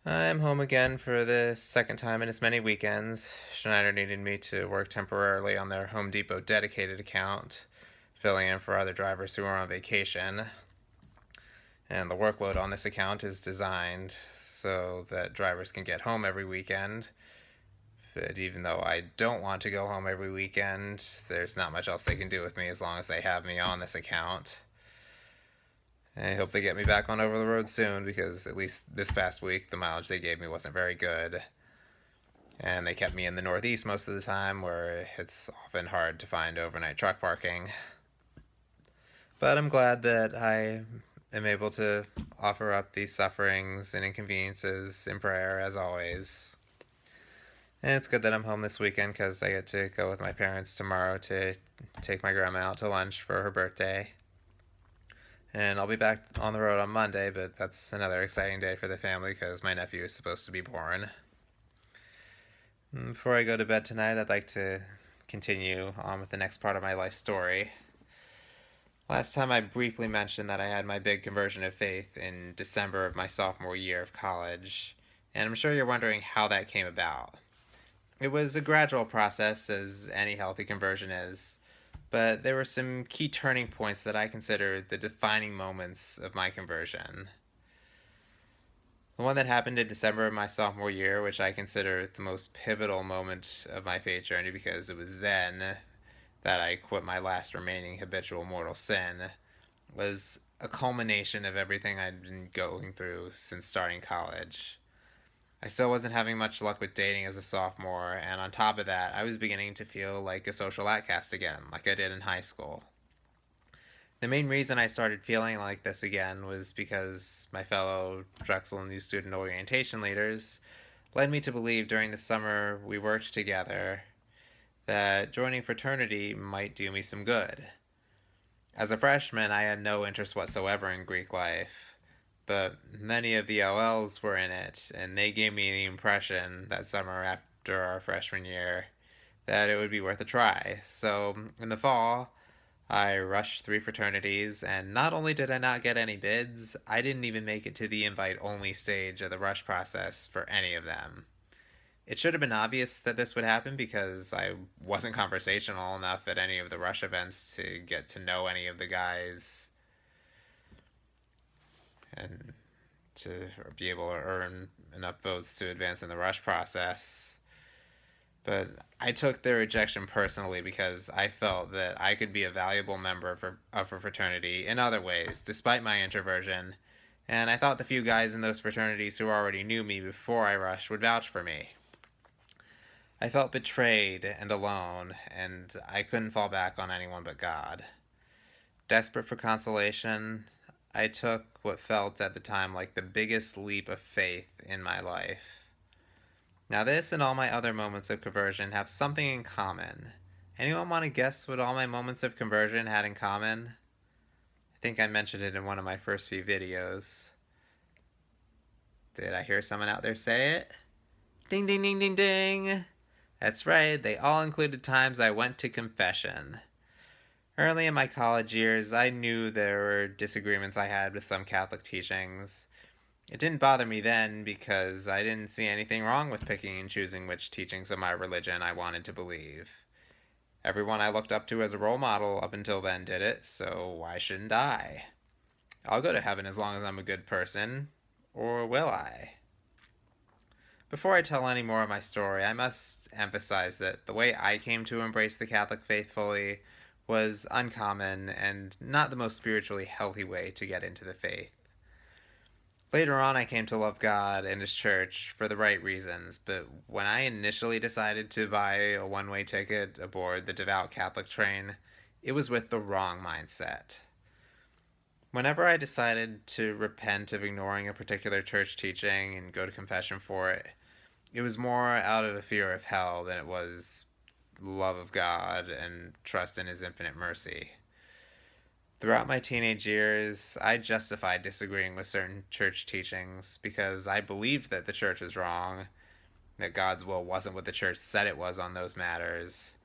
I'm home again for the second time in as many weekends. Schneider needed me to work temporarily on their Home Depot dedicated account, filling in for other drivers who are on vacation. And the workload on this account is designed so that drivers can get home every weekend. But even though I don't want to go home every weekend, there's not much else they can do with me as long as they have me on this account. I hope they get me back on over the road soon because at least this past week the mileage they gave me wasn't very good. And they kept me in the Northeast most of the time where it's often hard to find overnight truck parking. But I'm glad that I am able to offer up these sufferings and inconveniences in prayer as always. And it's good that I'm home this weekend because I get to go with my parents tomorrow to take my grandma out to lunch for her birthday. And I'll be back on the road on Monday, but that's another exciting day for the family because my nephew is supposed to be born. Before I go to bed tonight, I'd like to continue on with the next part of my life story. Last time I briefly mentioned that I had my big conversion of faith in December of my sophomore year of college, and I'm sure you're wondering how that came about. It was a gradual process, as any healthy conversion is, but there were some key turning points that I consider the defining moments of my conversion. The one that happened in December of my sophomore year, which I consider the most pivotal moment of my faith journey because it was then that I quit my last remaining habitual mortal sin, was a culmination of everything I'd been going through since starting college. I still wasn't having much luck with dating as a sophomore, and on top of that, I was beginning to feel like a social outcast again, like I did in high school. The main reason I started feeling like this again was because my fellow Drexel New Student Orientation leaders led me to believe during the summer we worked together that joining fraternity might do me some good. As a freshman, I had no interest whatsoever in Greek life, but many of the LLs were in it, and they gave me the impression that summer after our freshman year that it would be worth a try. So, in the fall, I rushed three fraternities, and not only did I not get any bids, I didn't even make it to the invite only stage of the rush process for any of them. It should have been obvious that this would happen because I wasn't conversational enough at any of the rush events to get to know any of the guys and to be able to earn enough votes to advance in the rush process. But I took their rejection personally because I felt that I could be a valuable member of a fraternity in other ways, despite my introversion, and I thought the few guys in those fraternities who already knew me before I rushed would vouch for me. I felt betrayed and alone, and I couldn't fall back on anyone but God. Desperate for consolation, I took what felt at the time like the biggest leap of faith in my life. Now, this and all my other moments of conversion have something in common. Anyone want to guess what all my moments of conversion had in common? I think I mentioned it in one of my first few videos. Did I hear someone out there say it? Ding, ding, ding, ding, ding! That's right, they all included times I went to confession. Early in my college years, I knew there were disagreements I had with some Catholic teachings. It didn't bother me then because I didn't see anything wrong with picking and choosing which teachings of my religion I wanted to believe. Everyone I looked up to as a role model up until then did it, so why shouldn't I? I'll go to heaven as long as I'm a good person. Or will I? Before I tell any more of my story, I must emphasize that the way I came to embrace the Catholic faith fully was uncommon and not the most spiritually healthy way to get into the faith. Later on, I came to love God and His church for the right reasons, but when I initially decided to buy a one way ticket aboard the devout Catholic train, it was with the wrong mindset. Whenever I decided to repent of ignoring a particular church teaching and go to confession for it, it was more out of a fear of hell than it was love of God and trust in His infinite mercy. Throughout my teenage years, I justified disagreeing with certain church teachings because I believed that the church was wrong, that God's will wasn't what the church said it was on those matters.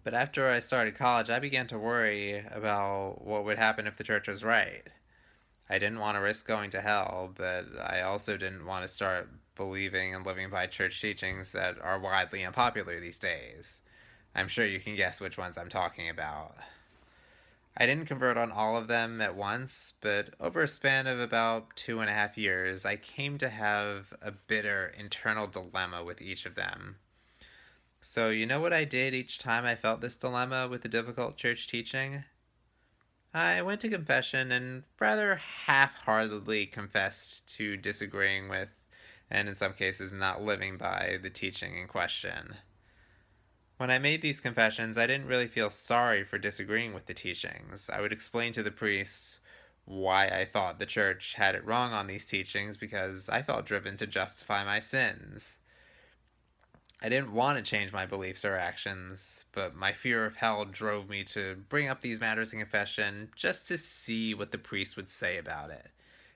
But after I started college, I began to worry about what would happen if the church was right. I didn't want to risk going to hell, but I also didn't want to start believing and living by church teachings that are widely unpopular these days. I'm sure you can guess which ones I'm talking about. I didn't convert on all of them at once, but over a span of about 2.5 years, I came to have a bitter internal dilemma with each of them. So, you know what I did each time I felt this dilemma with a difficult church teaching? I went to confession and rather half heartedly confessed to disagreeing with, and in some cases not living by, the teaching in question. When I made these confessions, I didn't really feel sorry for disagreeing with the teachings. I would explain to the priests why I thought the church had it wrong on these teachings because I felt driven to justify my sins. I didn't want to change my beliefs or actions, but my fear of hell drove me to bring up these matters in confession just to see what the priest would say about it.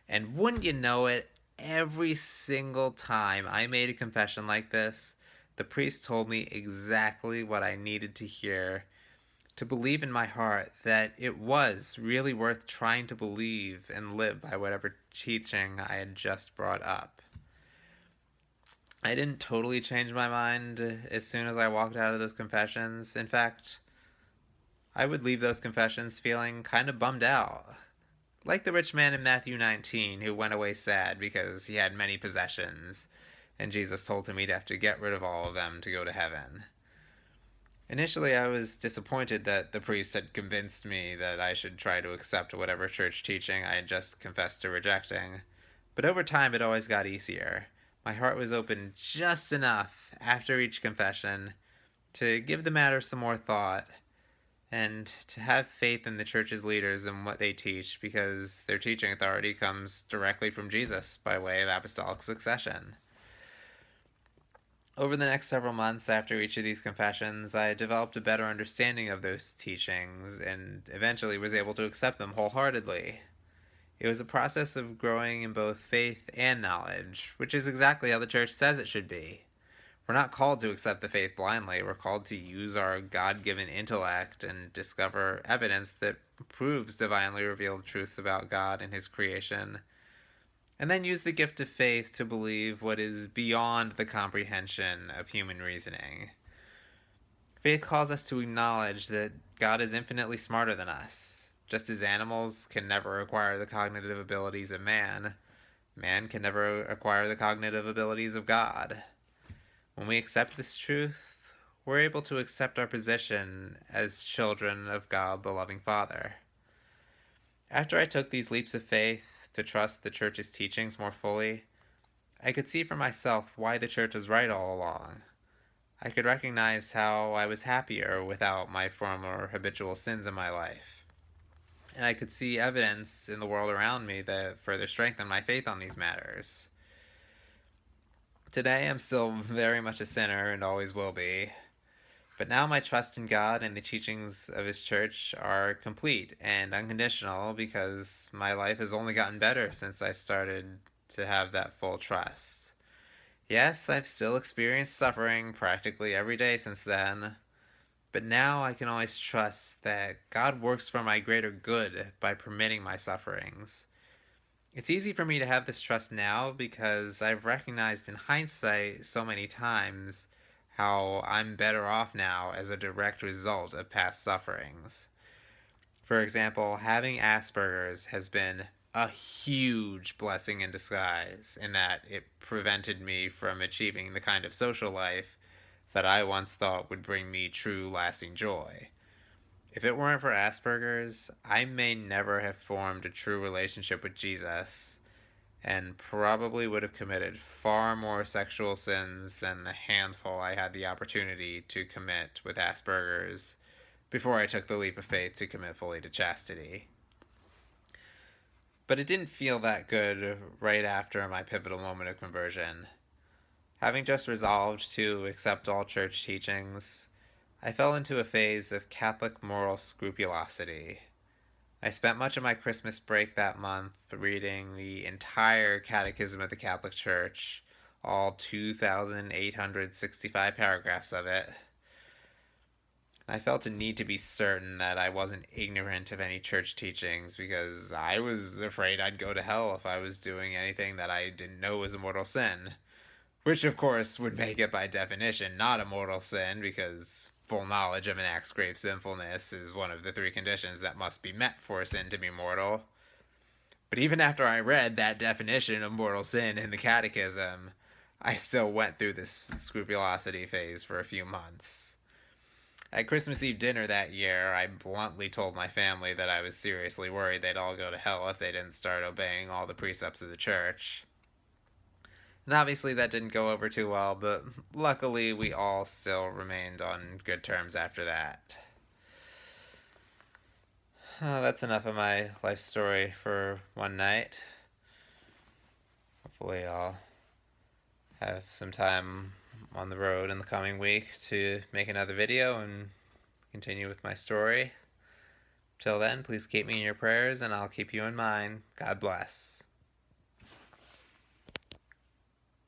And wouldn't you know it, every single time I made a confession like this, the priest told me exactly what I needed to hear to believe in my heart that it was really worth trying to believe and live by whatever teaching I had just brought up. I didn't totally change my mind as soon as I walked out of those confessions. In fact, I would leave those confessions feeling kind of bummed out. Like the rich man in Matthew 19 who went away sad because he had many possessions, and Jesus told him he'd have to get rid of all of them to go to heaven. Initially, I was disappointed that the priest had convinced me that I should try to accept whatever church teaching I had just confessed to rejecting. But over time, it always got easier. My heart was open just enough after each confession to give the matter some more thought and to have faith in the church's leaders and what they teach because their teaching authority comes directly from Jesus by way of apostolic succession. Over the next several months after each of these confessions, I developed a better understanding of those teachings and eventually was able to accept them wholeheartedly. It was a process of growing in both faith and knowledge, which is exactly how the church says it should be. We're not called to accept the faith blindly. We're called to use our God given intellect and discover evidence that proves divinely revealed truths about God and His creation, and then use the gift of faith to believe what is beyond the comprehension of human reasoning. Faith calls us to acknowledge that God is infinitely smarter than us. Just as animals can never acquire the cognitive abilities of man, man can never acquire the cognitive abilities of God. When we accept this truth, we're able to accept our position as children of God, the loving Father. After I took these leaps of faith to trust the church's teachings more fully, I could see for myself why the church was right all along. I could recognize how I was happier without my former habitual sins in my life. And I could see evidence in the world around me that further strengthened my faith on these matters. Today, I'm still very much a sinner and always will be, but now my trust in God and the teachings of His church are complete and unconditional because my life has only gotten better since I started to have that full trust. Yes, I've still experienced suffering practically every day since then, but now I can always trust that God works for my greater good by permitting my sufferings. It's easy for me to have this trust now because I've recognized in hindsight so many times how I'm better off now as a direct result of past sufferings. For example, having Asperger's has been a huge blessing in disguise in that it prevented me from achieving the kind of social life that I once thought would bring me true lasting joy. If it weren't for Asperger's, I may never have formed a true relationship with Jesus and probably would have committed far more sexual sins than the handful I had the opportunity to commit with Asperger's before I took the leap of faith to commit fully to chastity. But it didn't feel that good right after my pivotal moment of conversion. Having just resolved to accept all church teachings, I fell into a phase of Catholic moral scrupulosity. I spent much of my Christmas break that month reading the entire Catechism of the Catholic Church, all 2,865 paragraphs of it. I felt a need to be certain that I wasn't ignorant of any church teachings because I was afraid I'd go to hell if I was doing anything that I didn't know was a mortal sin. Which, of course, would make it by definition not a mortal sin because full knowledge of an act's grave sinfulness is one of the three conditions that must be met for a sin to be mortal. But even after I read that definition of mortal sin in the Catechism, I still went through this scrupulosity phase for a few months. At Christmas Eve dinner that year, I bluntly told my family that I was seriously worried they'd all go to hell if they didn't start obeying all the precepts of the church. And obviously that didn't go over too well, but luckily we all still remained on good terms after that. That's enough of my life story for one night. Hopefully I'll have some time on the road in the coming week to make another video and continue with my story. Till then, please keep me in your prayers and I'll keep you in mine. God bless.